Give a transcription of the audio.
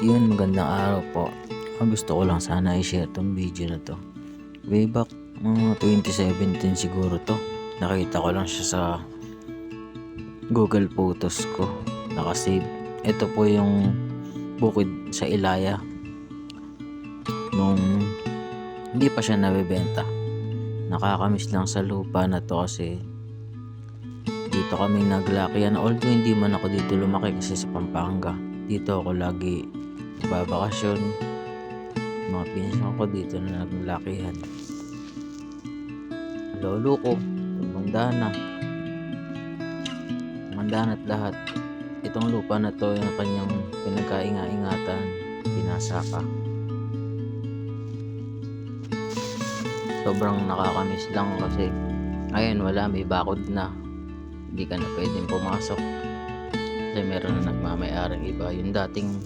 Yun, magandang araw po. Gusto ko lang sana i-share 'tong video na 'to. Way back mga 2017 siguro 'to. Nakita ko lang siya sa Google Photos ko, naka-save. Ito po yung bukid sa Ilaya nung hindi pa siya nabebenta. Nakakamiss lang sa lupa na 'to kasi dito kami naglakihan. Although hindi man ako dito lumaki kasi sa Pampanga, dito ako lagi nagbabakasyon. Mga pinsan ko dito na naglakihan. Lolo ko, tumanda na at lahat. Itong lupa na to yung kanyang pinagkainga-ingatan, pinasaka. Sobrang nakakamiss lang kasi ngayon wala, may bakod na. Hindi ka na pwedeng pumasok kasi meron na nagmamay-aring iba. Yung dating